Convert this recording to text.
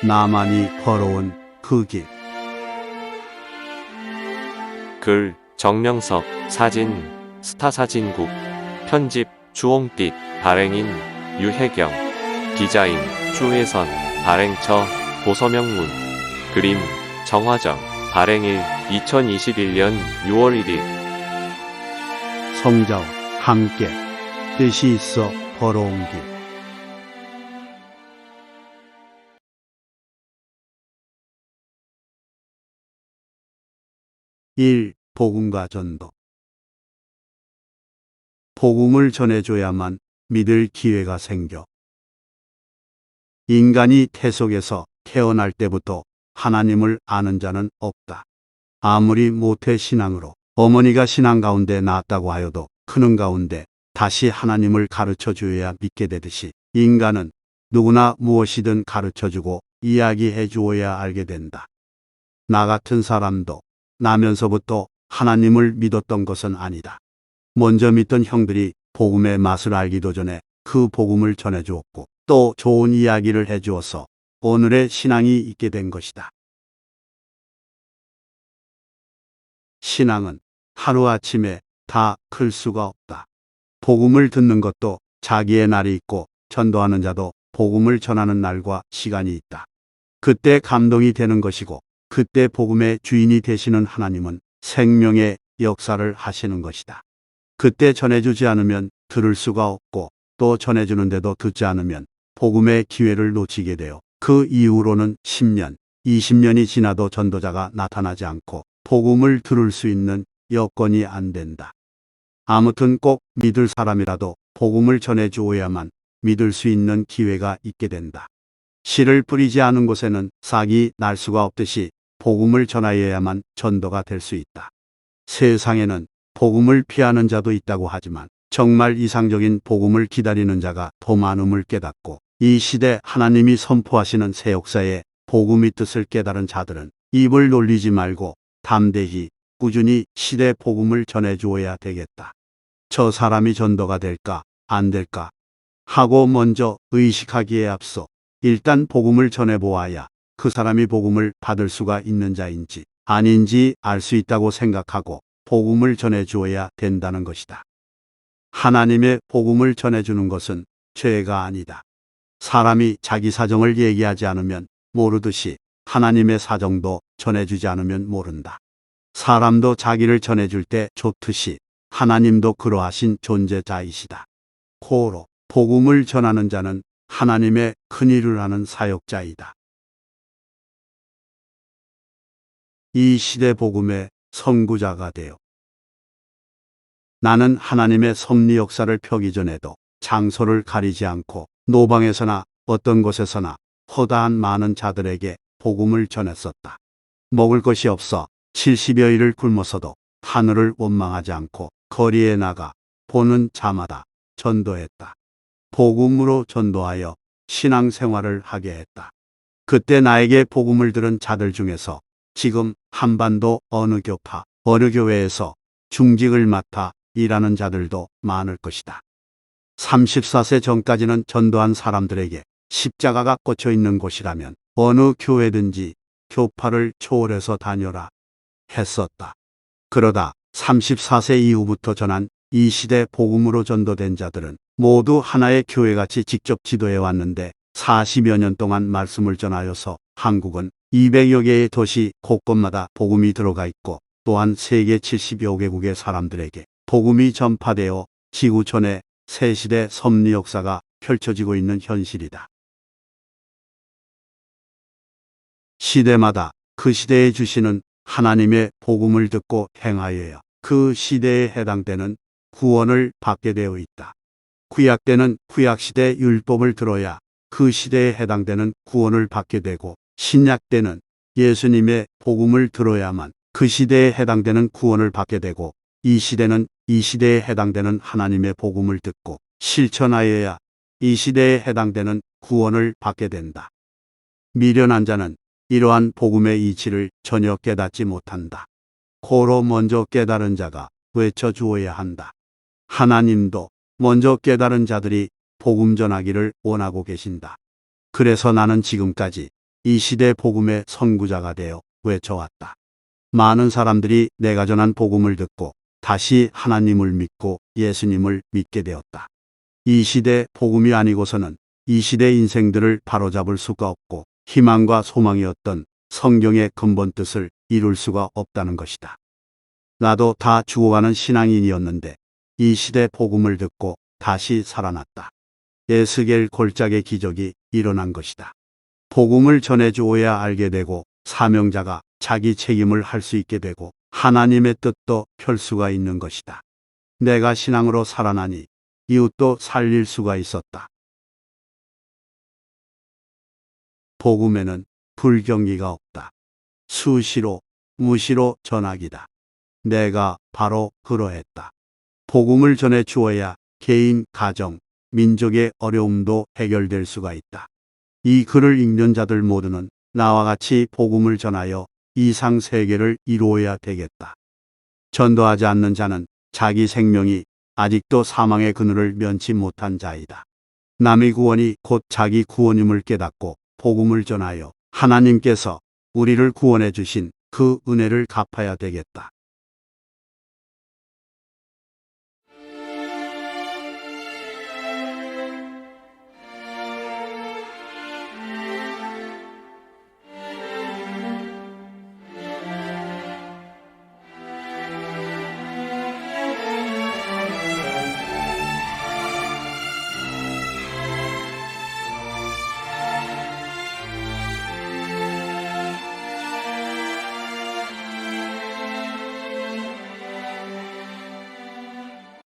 나만이 걸어온 그 길. 글 정명석, 사진 스타사진국, 편집 주홍빛, 발행인 유혜경, 디자인 주혜선, 발행처 고서명문, 그림 정화정, 발행일 2021년 6월 1일. 성자와 함께 뜻이 있어 걸어온 길. 1. 복음과 전도. 복음을 전해줘야만 믿을 기회가 생겨. 인간이 태속에서 태어날 때부터 하나님을 아는 자는 없다. 아무리 모태 신앙으로 어머니가 신앙 가운데 낳았다고 하여도 크는 가운데 다시 하나님을 가르쳐 주어야 믿게 되듯이 인간은 누구나 무엇이든 가르쳐주고 이야기해 주어야 알게 된다. 나 같은 사람도 나면서부터 하나님을 믿었던 것은 아니다. 먼저 믿던 형들이 복음의 맛을 알기도 전에 그 복음을 전해주었고 또 좋은 이야기를 해주어서 오늘의 신앙이 있게 된 것이다. 신앙은 하루아침에 다 클 수가 없다. 복음을 듣는 것도 자기의 날이 있고 전도하는 자도 복음을 전하는 날과 시간이 있다. 그때 감동이 되는 것이고 그때 복음의 주인이 되시는 하나님은 생명의 역사를 하시는 것이다. 그때 전해주지 않으면 들을 수가 없고 또 전해주는데도 듣지 않으면 복음의 기회를 놓치게 되어 그 이후로는 10년, 20년이 지나도 전도자가 나타나지 않고 복음을 들을 수 있는 여건이 안 된다. 아무튼 꼭 믿을 사람이라도 복음을 전해주어야만 믿을 수 있는 기회가 있게 된다. 씨를 뿌리지 않은 곳에는 싹이 날 수가 없듯이 복음을 전하여야만 전도가 될 수 있다. 세상에는 복음을 피하는 자도 있다고 하지만 정말 이상적인 복음을 기다리는 자가 더 많음을 깨닫고 이 시대 하나님이 선포하시는 새 역사에 복음의 뜻을 깨달은 자들은 입을 놀리지 말고 담대히 꾸준히 시대 복음을 전해주어야 되겠다. 저 사람이 전도가 될까 안 될까 하고 먼저 의식하기에 앞서 일단 복음을 전해보아야 그 사람이 복음을 받을 수가 있는 자인지 아닌지 알 수 있다고 생각하고 복음을 전해주어야 된다는 것이다. 하나님의 복음을 전해주는 것은 죄가 아니다. 사람이 자기 사정을 얘기하지 않으면 모르듯이 하나님의 사정도 전해주지 않으면 모른다. 사람도 자기를 전해줄 때 좋듯이 하나님도 그러하신 존재자이시다. 고로 복음을 전하는 자는 하나님의 큰 일을 하는 사역자이다. 이 시대 복음의 선구자가 되어 나는 하나님의 섭리 역사를 펴기 전에도 장소를 가리지 않고 노방에서나 어떤 곳에서나 허다한 많은 자들에게 복음을 전했었다. 먹을 것이 없어 70여일을 굶어서도 하늘을 원망하지 않고 거리에 나가 보는 자마다 전도했다. 복음으로 전도하여 신앙생활을 하게 했다. 그때 나에게 복음을 들은 자들 중에서 지금 한반도 어느 교파, 어느 교회에서 중직을 맡아 일하는 자들도 많을 것이다. 34세 전까지는 전도한 사람들에게 십자가가 꽂혀 있는 곳이라면 어느 교회든지 교파를 초월해서 다녀라 했었다. 그러다 34세 이후부터 전한 이 시대 복음으로 전도된 자들은 모두 하나의 교회같이 직접 지도해 왔는데 40여 년 동안 말씀을 전하여서 한국은 200여 개의 도시 곳곳마다 복음이 들어가 있고 또한 세계 70여 개국의 사람들에게 복음이 전파되어 지구촌의 새시대 섭리 역사가 펼쳐지고 있는 현실이다. 시대마다 그 시대에 주시는 하나님의 복음을 듣고 행하여야 그 시대에 해당되는 구원을 받게 되어 있다. 구약 때는 구약시대 율법을 들어야 그 시대에 해당되는 구원을 받게 되고 신약 때는 예수님의 복음을 들어야만 그 시대에 해당되는 구원을 받게 되고 이 시대는 이 시대에 해당되는 하나님의 복음을 듣고 실천하여야 이 시대에 해당되는 구원을 받게 된다. 미련한 자는 이러한 복음의 이치를 전혀 깨닫지 못한다. 고로 먼저 깨달은 자가 외쳐주어야 한다. 하나님도 먼저 깨달은 자들이 복음 전하기를 원하고 계신다. 그래서 나는 지금까지 이 시대 복음의 선구자가 되어 외쳐왔다. 많은 사람들이 내가 전한 복음을 듣고 다시 하나님을 믿고 예수님을 믿게 되었다. 이 시대 복음이 아니고서는 이 시대 인생들을 바로잡을 수가 없고 희망과 소망이었던 성경의 근본 뜻을 이룰 수가 없다는 것이다. 나도 다 죽어가는 신앙인이었는데 이 시대 복음을 듣고 다시 살아났다. 에스겔 골짜기의 기적이 일어난 것이다. 복음을 전해주어야 알게 되고 사명자가 자기 책임을 할 수 있게 되고 하나님의 뜻도 펼 수가 있는 것이다. 내가 신앙으로 살아나니 이웃도 살릴 수가 있었다. 복음에는 불경기가 없다. 수시로 무시로 전하기다. 내가 바로 그러했다. 복음을 전해 주어야 개인, 가정, 민족의 어려움도 해결될 수가 있다. 이 글을 읽는 자들 모두는 나와 같이 복음을 전하여 이상 세계를 이루어야 되겠다. 전도하지 않는 자는 자기 생명이 아직도 사망의 그늘을 면치 못한 자이다. 남의 구원이 곧 자기 구원임을 깨닫고 복음을 전하여 하나님께서 우리를 구원해 주신 그 은혜를 갚아야 되겠다.